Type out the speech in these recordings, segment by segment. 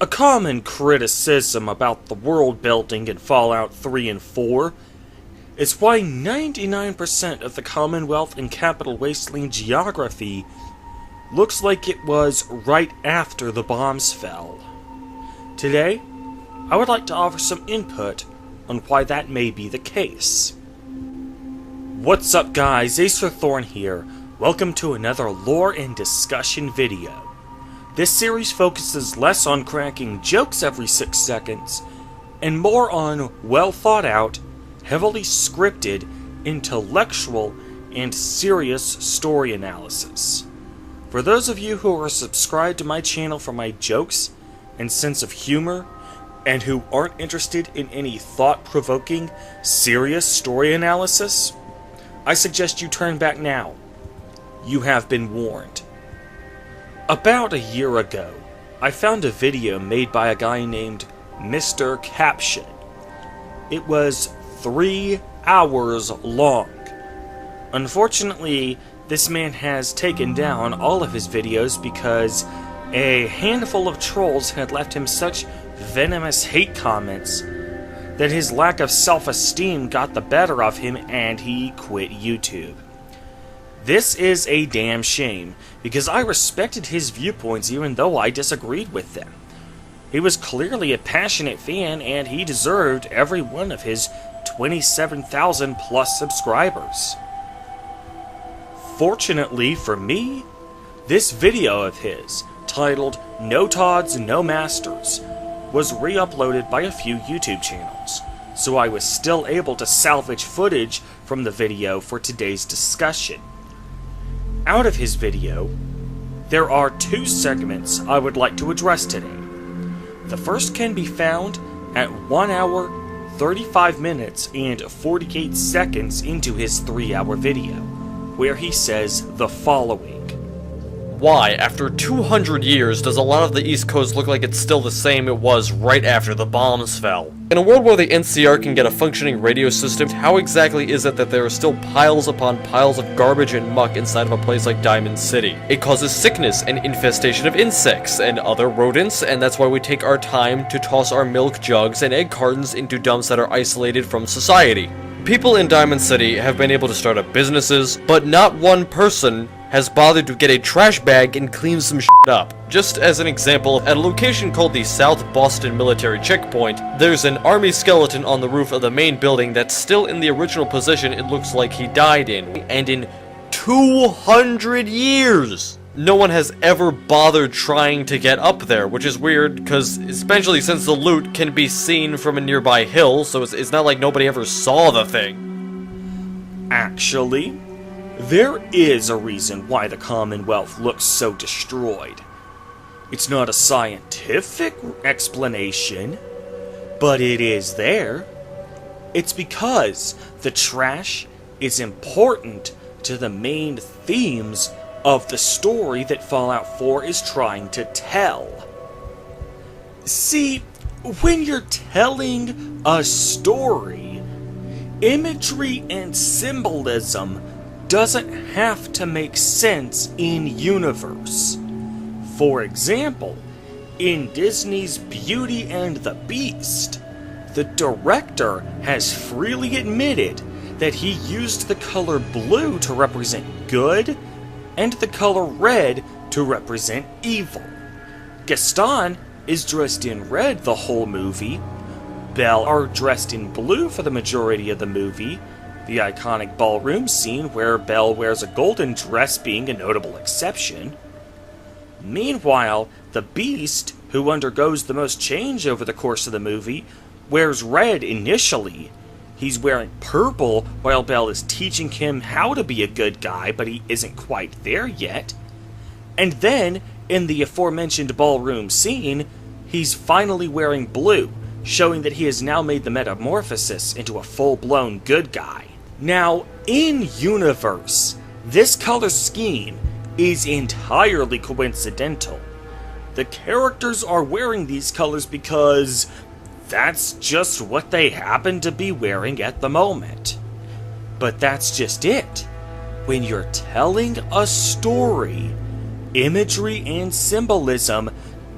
A common criticism about the world building in Fallout 3 and 4 is why 99% of the Commonwealth and Capital Wasteland geography looks like it was right after the bombs fell. Today, I would like to offer some input on why that may be the case. What's up guys, Acerthorn here. Welcome to another lore and discussion video. This series focuses less on cracking jokes every 6 seconds, and more on well thought out, heavily scripted, intellectual, and serious story analysis. For those of you who are subscribed to my channel for my jokes and sense of humor, and who aren't interested in any thought-provoking, serious story analysis, I suggest you turn back now. You have been warned. About a year ago, I found a video made by a guy named Mr. Caption. It was 3 hours long. Unfortunately, this man has taken down all of his videos because a handful of trolls had left him such venomous hate comments that his lack of self-esteem got the better of him and he quit YouTube. This is a damn shame, because I respected his viewpoints even though I disagreed with them. He was clearly a passionate fan and he deserved every one of his 27,000 plus subscribers. Fortunately for me, this video of his, titled No Todds, No Masters, was re-uploaded by a few YouTube channels, so I was still able to salvage footage from the video for today's discussion. Out of his video, there are 2 segments I would like to address today. The first can be found at 1 hour, 35 minutes, and 48 seconds into his 3-hour video, where he says the following. Why, after 200 years, does a lot of the East Coast look like it's still the same it was right after the bombs fell? In a world where the NCR can get a functioning radio system, how exactly is it that there are still piles upon piles of garbage and muck inside of a place like Diamond City? It causes sickness and infestation of insects and other rodents, and that's why we take our time to toss our milk jugs and egg cartons into dumps that are isolated from society. People in Diamond City have been able to start up businesses, but not one person has bothered to get a trash bag and clean some shit up. Just as an example, at a location called the South Boston Military Checkpoint, there's an army skeleton on the roof of the main building that's still in the original position it looks like he died in. And in 200 years! No one has ever bothered trying to get up there, which is weird, because especially since the loot can be seen from a nearby hill, so it's not like nobody ever saw the thing. Actually, there is a reason why the Commonwealth looks so destroyed. It's not a scientific explanation, but it is there. It's because the trash is important to the main themes of the story that Fallout 4 is trying to tell. See, when you're telling a story, imagery and symbolism doesn't have to make sense in universe. For example, in Disney's Beauty and the Beast, the director has freely admitted that he used the color blue to represent good and the color red to represent evil. Gaston is dressed in red the whole movie, Belle are dressed in blue for the majority of the movie, the iconic ballroom scene where Belle wears a golden dress being a notable exception. Meanwhile, the Beast, who undergoes the most change over the course of the movie, wears red initially. He's wearing purple while Belle is teaching him how to be a good guy, but he isn't quite there yet. And then, in the aforementioned ballroom scene, he's finally wearing blue, showing that he has now made the metamorphosis into a full-blown good guy. Now, in-universe, this color scheme is entirely coincidental. The characters are wearing these colors because that's just what they happen to be wearing at the moment. But that's just it. When you're telling a story, imagery and symbolism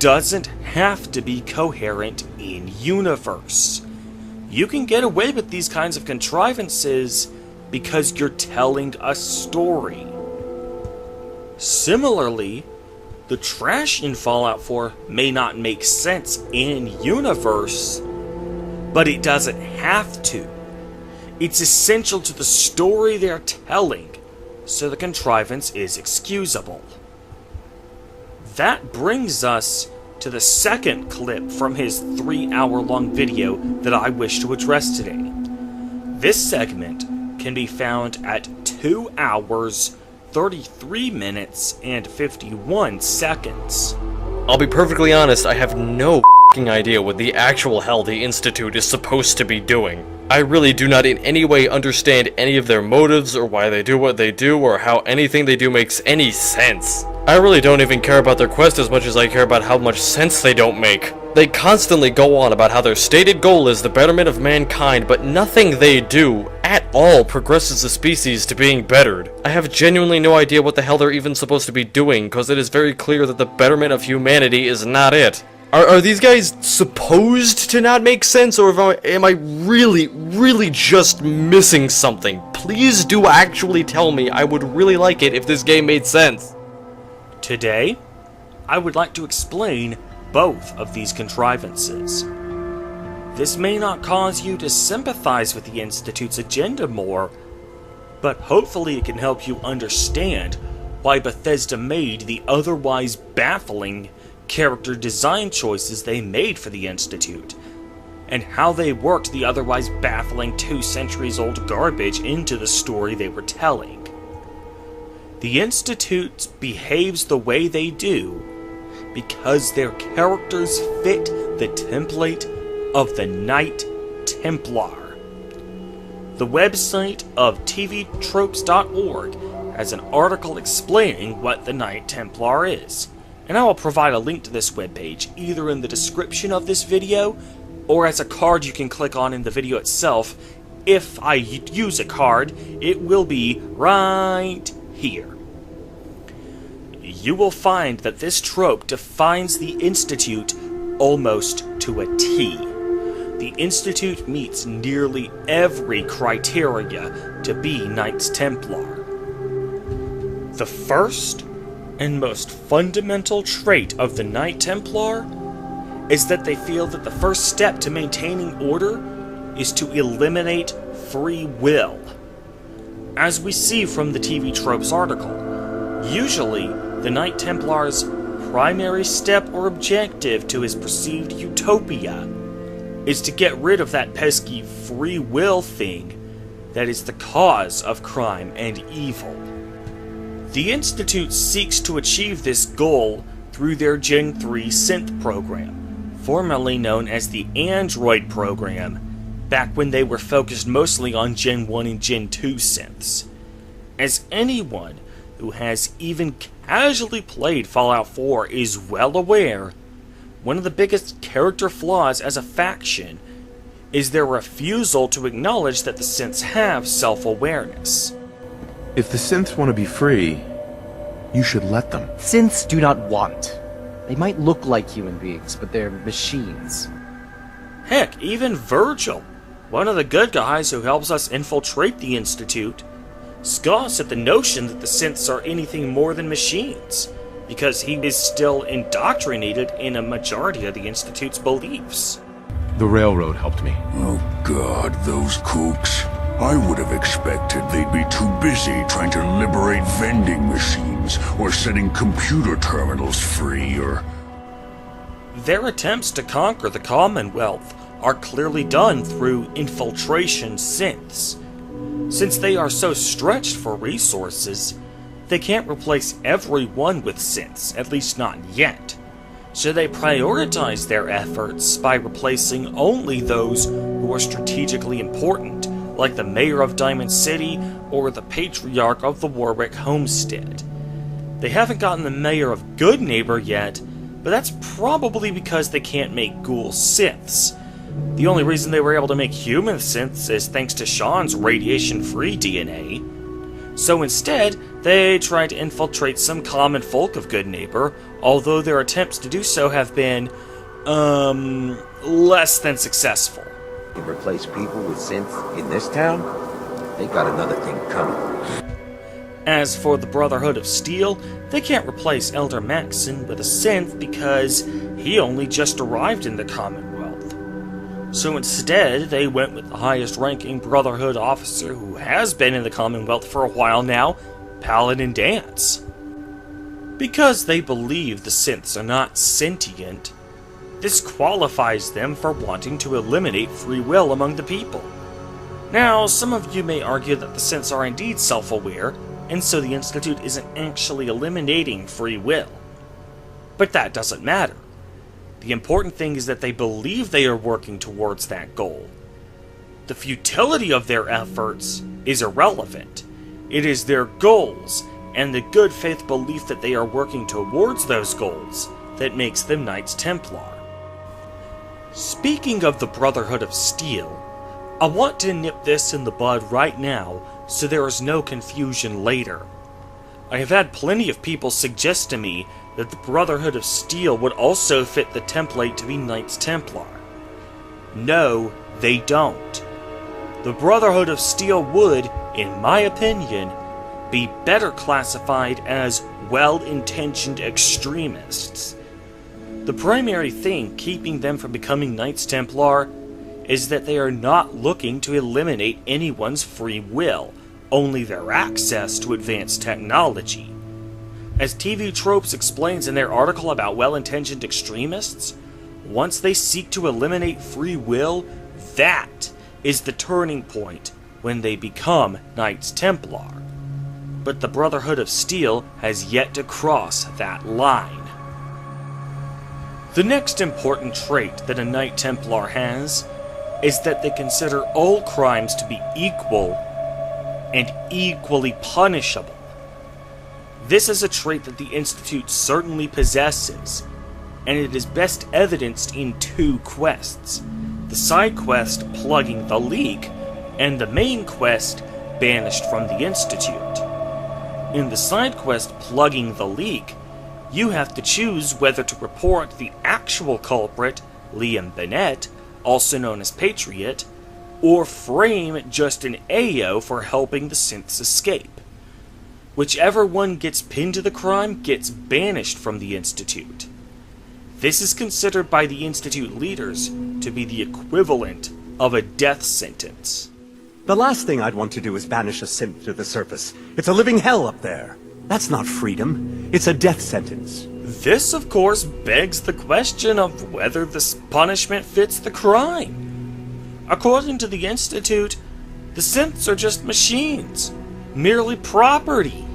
doesn't have to be coherent in universe. You can get away with these kinds of contrivances because you're telling a story. Similarly, the trash in Fallout 4 may not make sense in universe, but it doesn't have to. It's essential to the story they're telling, so the contrivance is excusable. That brings us to the second clip from his 3-hour-long video that I wish to address today. This segment can be found at 2 hours, 33 minutes, and 51 seconds. I'll be perfectly honest, I have no idea what the actual hell the Institute is supposed to be doing. I really do not in any way understand any of their motives, or why they do what they do, or how anything they do makes any sense. I really don't even care about their quest as much as I care about how much sense they don't make. They constantly go on about how their stated goal is the betterment of mankind, but nothing they do at all progresses the species to being bettered. I have genuinely no idea what the hell they're even supposed to be doing, because it is very clear that the betterment of humanity is not it. Are these guys supposed to not make sense, or am I really just missing something? Please do actually tell me. I would really like it if this game made sense. Today, I would like to explain both of these contrivances. This may not cause you to sympathize with the Institute's agenda more, but hopefully it can help you understand why Bethesda made the otherwise baffling character design choices they made for the Institute, and how they worked the otherwise baffling 2 centuries-old garbage into the story they were telling. The Institute behaves the way they do because their characters fit the template of the Knight Templar. The website of tvtropes.org has an article explaining what the Knight Templar is, and I will provide a link to this webpage either in the description of this video or as a card you can click on in the video itself. If I use a card, it will be right here. You will find that this trope defines the Institute almost to a T. The Institute meets nearly every criteria to be Knights Templar. The first and most fundamental trait of the Knight Templar is that they feel that the first step to maintaining order is to eliminate free will. As we see from the TV Tropes article, usually the Knight Templar's primary step or objective to his perceived utopia is to get rid of that pesky free will thing that is the cause of crime and evil. The Institute seeks to achieve this goal through their Gen 3 synth program, formerly known as the Android program, back when they were focused mostly on Gen 1 and Gen 2 synths. As anyone who has even casually played Fallout 4 is well aware, one of the biggest character flaws as a faction is their refusal to acknowledge that the synths have self-awareness. If the synths want to be free, you should let them. Synths do not want. They might look like human beings, but they're machines. Heck, even Virgil, one of the good guys who helps us infiltrate the Institute, scoffs at the notion that the synths are anything more than machines, because he is still indoctrinated in a majority of the Institute's beliefs. The railroad helped me. Oh God, those kooks. I would have expected they'd be too busy trying to liberate vending machines, or setting computer terminals free, or... Their attempts to conquer the Commonwealth are clearly done through infiltration synths. Since they are so stretched for resources, they can't replace everyone with synths, at least not yet. So they prioritize their efforts by replacing only those who are strategically important, like the mayor of Diamond City or the patriarch of the Warwick homestead. They haven't gotten the mayor of Good Neighbor yet, but that's probably because they can't make ghoul synths. The only reason they were able to make human synths is thanks to Sean's radiation-free DNA. So instead, They try to infiltrate some common folk of Good Neighbor, although their attempts to do so have been, less than successful. Can replace people with synths in this town? They got another thing coming. As for the Brotherhood of Steel, they can't replace Elder Maxon with a synth because he only just arrived in the Commonwealth. So instead, they went with the highest-ranking Brotherhood officer who has been in the Commonwealth for a while now, Paladin Dance. Because they believe the synths are not sentient, this qualifies them for wanting to eliminate free will among the people. Now, some of you may argue that the synths are indeed self-aware, and so the Institute isn't actually eliminating free will. But that doesn't matter. The important thing is that they believe they are working towards that goal. The futility of their efforts is irrelevant. It is their goals, and the good faith belief that they are working towards those goals, that makes them Knights Templar. Speaking of the Brotherhood of Steel, I want to nip this in the bud right now, so there is no confusion later. I have had plenty of people suggest to me that the Brotherhood of Steel would also fit the template to be Knights Templar. No, they don't. The Brotherhood of Steel would, in my opinion, be better classified as well-intentioned extremists. The primary thing keeping them from becoming Knights Templar is that they are not looking to eliminate anyone's free will, only their access to advanced technology. As TV Tropes explains in their article about well-intentioned extremists, once they seek to eliminate free will, that is the turning point when they become Knights Templar. But the Brotherhood of Steel has yet to cross that line. The next important trait that a Knight Templar has is that they consider all crimes to be equal and equally punishable. This is a trait that the Institute certainly possesses, and it is best evidenced in two quests: the side quest Plugging the Leak, and the main quest Banished from the Institute. In the side quest Plugging the Leak, you have to choose whether to report the actual culprit, Liam Bennett, also known as Patriot, or frame just an AO for helping the synths escape. Whichever one gets pinned to the crime gets banished from the Institute. This is considered by the Institute leaders to be the equivalent of a death sentence. The last thing I'd want to do is banish a synth to the surface. It's a living hell up there. That's not freedom. It's a death sentence. This, of course, begs the question of whether this punishment fits the crime. According to the Institute, the synths are just machines, merely property.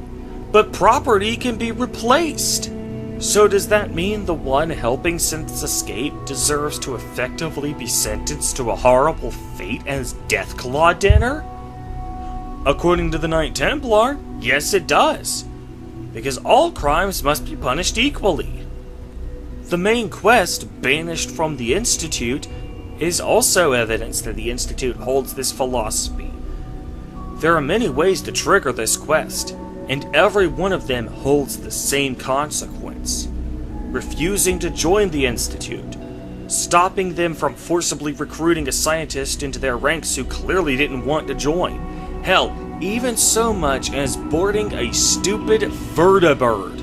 But property can be replaced. So does that mean the one helping synths escape deserves to effectively be sentenced to a horrible fate as Deathclaw dinner? According to the Knight Templar, yes it does, because all crimes must be punished equally. The main quest, Banished from the Institute, is also evidence that the Institute holds this philosophy. There are many ways to trigger this quest, and every one of them holds the same consequence: refusing to join the Institute, stopping them from forcibly recruiting a scientist into their ranks who clearly didn't want to join. Hell, even so much as boarding a stupid vertibird.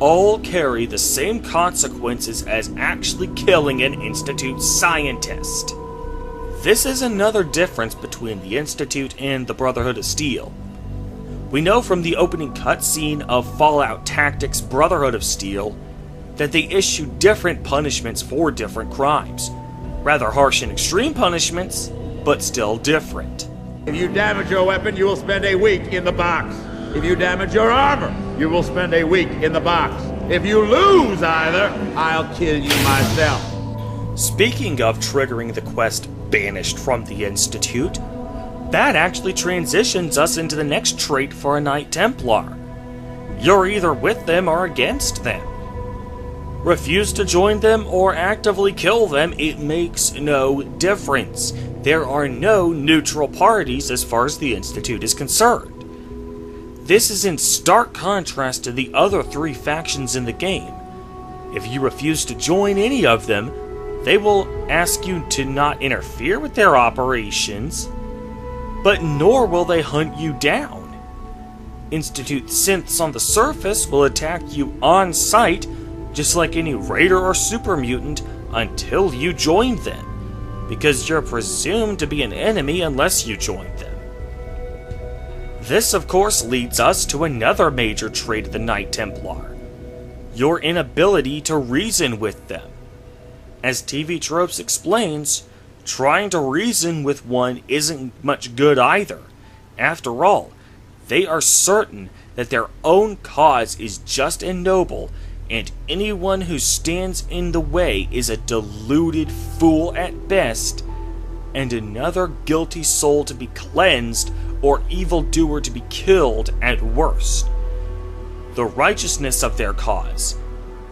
All carry the same consequences as actually killing an Institute scientist. This is another difference between the Institute and the Brotherhood of Steel. We know from the opening cutscene of Fallout Tactics Brotherhood of Steel that they issue different punishments for different crimes. Rather harsh and extreme punishments, but still different. If you damage your weapon, you will spend a week in the box. If you damage your armor, you will spend a week in the box. If you lose either, I'll kill you myself. Speaking of triggering the quest Banished from the Institute, that actually transitions us into the next trait for a Knight Templar. You're either with them or against them. Refuse to join them or actively kill them, it makes no difference. There are no neutral parties as far as the Institute is concerned. This is in stark contrast to the other 3 factions in the game. If you refuse to join any of them, they will ask you to not interfere with their operations, but nor will they hunt you down. Institute synths on the surface will attack you on sight, just like any raider or super mutant, until you join them, because you're presumed to be an enemy unless you join them. This, of course, leads us to another major trait of the Knight Templar: your inability to reason with them. As TV Tropes explains, trying to reason with one isn't much good either. After all, they are certain that their own cause is just and noble, and anyone who stands in the way is a deluded fool at best, and another guilty soul to be cleansed or evildoer to be killed at worst. The righteousness of their cause,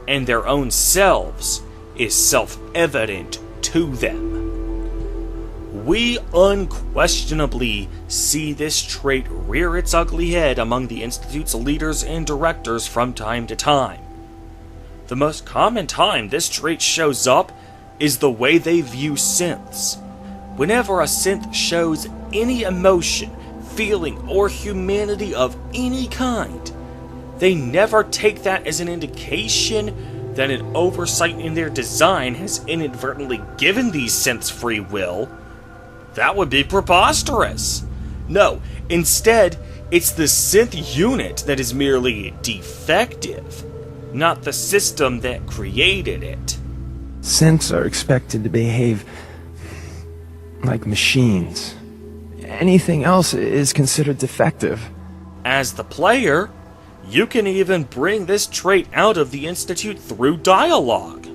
and their own selves, is self-evident to them. We unquestionably see this trait rear its ugly head among the Institute's leaders and directors from time to time. The most common time this trait shows up is the way they view synths. Whenever a synth shows any emotion, feeling, or humanity of any kind, they never take that as an indication that an oversight in their design has inadvertently given these synths free will. That would be preposterous. No, instead, it's the synth unit that is merely defective, not the system that created it. Synths are expected to behave like machines. Anything else is considered defective. As the player, you can even bring this trait out of the Institute through dialogue.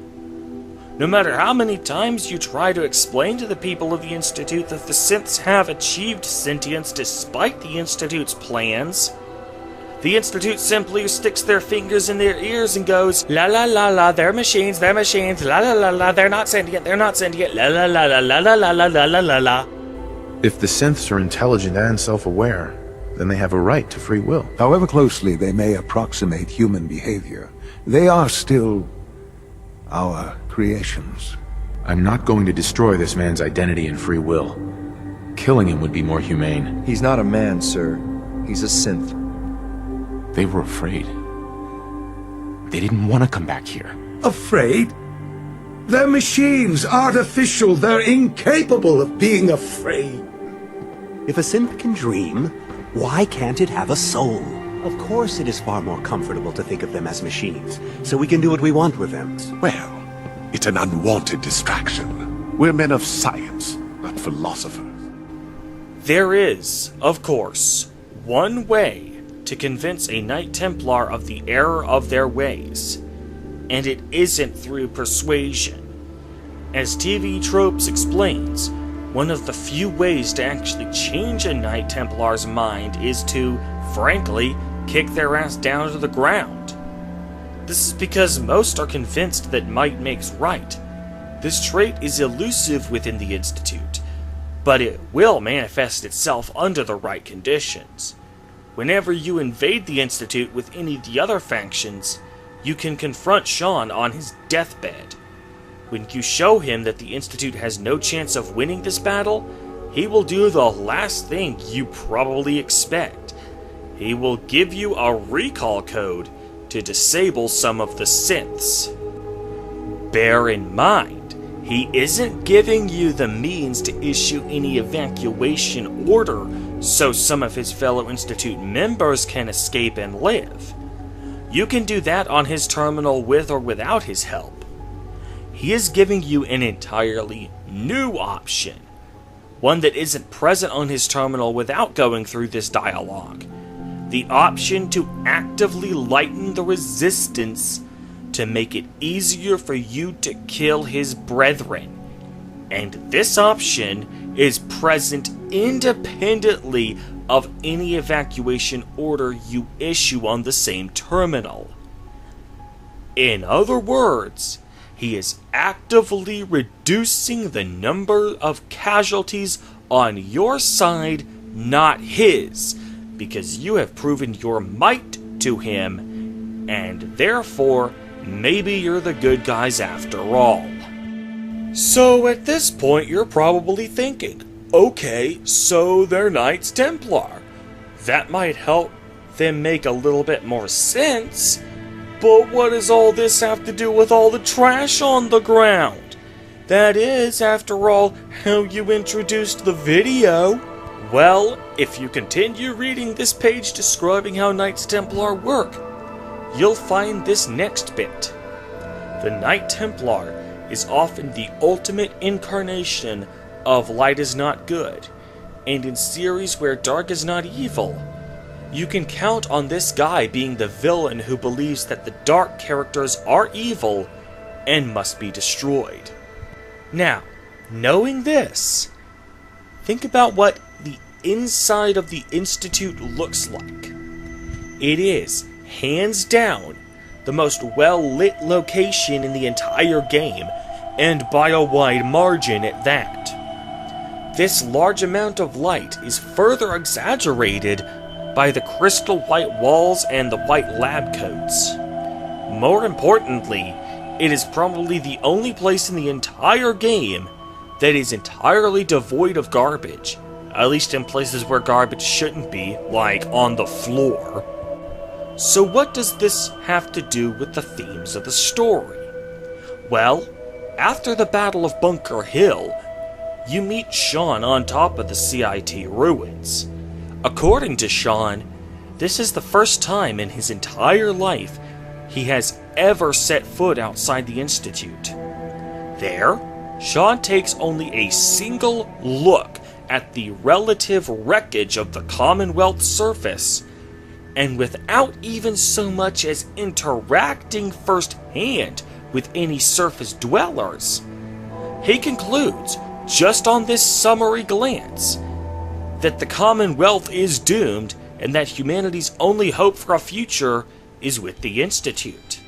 No matter how many times you try to explain to the people of the Institute that the synths have achieved sentience despite the Institute's plans, the Institute simply sticks their fingers in their ears and goes, la la la la, they're machines, la la la la, they're not sentient, la la la la la la la la la la la. If the synths are intelligent and self-aware, then they have a right to free will. However closely they may approximate human behavior, they are still our creations. I'm not going to destroy this man's identity and free will. Killing him would be more humane. He's not a man, sir. He's a synth. They were afraid. They didn't want to come back here. Afraid? They're machines, artificial. They're incapable of being afraid. If a synth can dream, why can't it have a soul? Of course it is far more comfortable to think of them as machines, so we can do what we want with them. Well, it's an unwanted distraction. We're men of science, not philosophers. There is, of course, one way to convince a Knight Templar of the error of their ways, and it isn't through persuasion. As TV Tropes explains, one of the few ways to actually change a Knight Templar's mind is to, frankly, kick their ass down to the ground. This is because most are convinced that might makes right. This trait is elusive within the Institute, but it will manifest itself under the right conditions. Whenever you invade the Institute with any of the other factions, you can confront Sean on his deathbed. When you show him that the Institute has no chance of winning this battle, he will do the last thing you probably expect. He will give you a recall code to disable some of the synths. Bear in mind, he isn't giving you the means to issue any evacuation order so some of his fellow Institute members can escape and live. You can do that on his terminal with or without his help. He is giving you an entirely new option, one that isn't present on his terminal without going through this dialogue. The option to actively lighten the resistance to make it easier for you to kill his brethren. And this option is present independently of any evacuation order you issue on the same terminal. In other words, he is actively reducing the number of casualties on your side, not his, because you have proven your might to him, and therefore, maybe you're the good guys after all. So at this point, you're probably thinking, okay, so they're Knights Templar. That might help them make a little bit more sense, but what does all this have to do with all the trash on the ground? That is, after all, how you introduced the video. Well, if you continue reading this page describing how Knights Templar work, you'll find this next bit. The Knight Templar is often the ultimate incarnation of light is not good, and in series where dark is not evil, you can count on this guy being the villain who believes that the dark characters are evil and must be destroyed. Now, knowing this, think about what the inside of the Institute looks like. It is, hands down, the most well-lit location in the entire game, and by a wide margin at that. This large amount of light is further exaggerated by the crystal white walls and the white lab coats. More importantly, it is probably the only place in the entire game that is entirely devoid of garbage, at least in places where garbage shouldn't be, like on the floor. So what does this have to do with the themes of the story? Well, after the Battle of Bunker Hill, you meet Sean on top of the CIT ruins. According to Sean, this is the first time in his entire life he has ever set foot outside the Institute. There, Sean takes only a single look at the relative wreckage of the Commonwealth surface, and without even so much as interacting firsthand with any surface dwellers, he concludes, just on this summary glance, that the Commonwealth is doomed and that humanity's only hope for a future is with the Institute.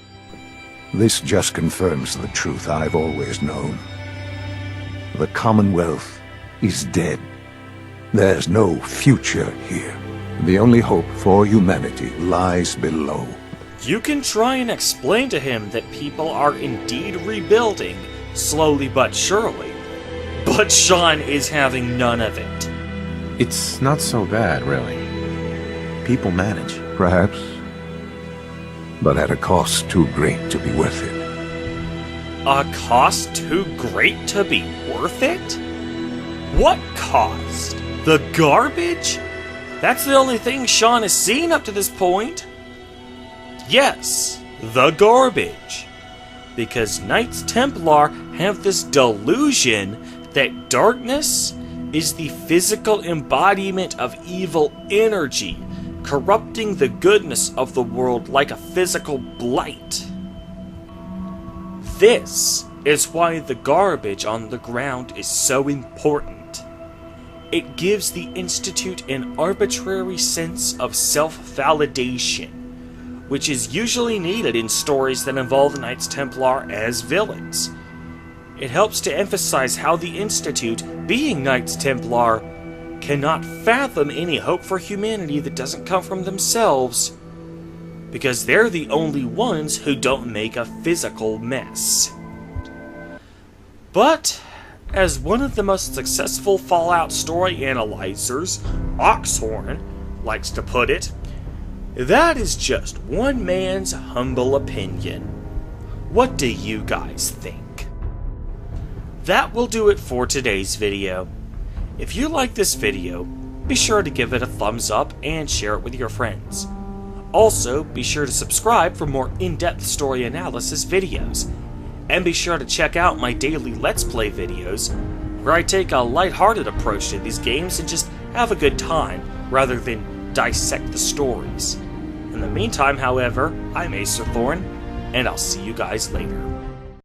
This just confirms the truth I've always known. The Commonwealth is dead. There's no future here. The only hope for humanity lies below. You can try and explain to him that people are indeed rebuilding, slowly but surely, but Sean is having none of it. It's not so bad, really. People manage. Perhaps, but at a cost too great to be worth it. A cost too great to be worth it? What cost? The garbage? That's the only thing Sean has seen up to this point. Yes, the garbage. Because Knights Templar have this delusion that darkness is the physical embodiment of evil energy, corrupting the goodness of the world like a physical blight. This is why the garbage on the ground is so important. It gives the Institute an arbitrary sense of self-validation, which is usually needed in stories that involve the Knights Templar as villains. It helps to emphasize how the Institute, being Knights Templar, cannot fathom any hope for humanity that doesn't come from themselves, because they're the only ones who don't make a physical mess. But, as one of the most successful Fallout story analyzers, Oxhorn, likes to put it, that is just one man's humble opinion. What do you guys think? That will do it for today's video. If you like this video, be sure to give it a thumbs up and share it with your friends. Also, be sure to subscribe for more in-depth story analysis videos. And be sure to check out my daily Let's Play videos, where I take a lighthearted approach to these games and just have a good time, rather than dissect the stories. In the meantime, however, I'm Acerthorn, and I'll see you guys later.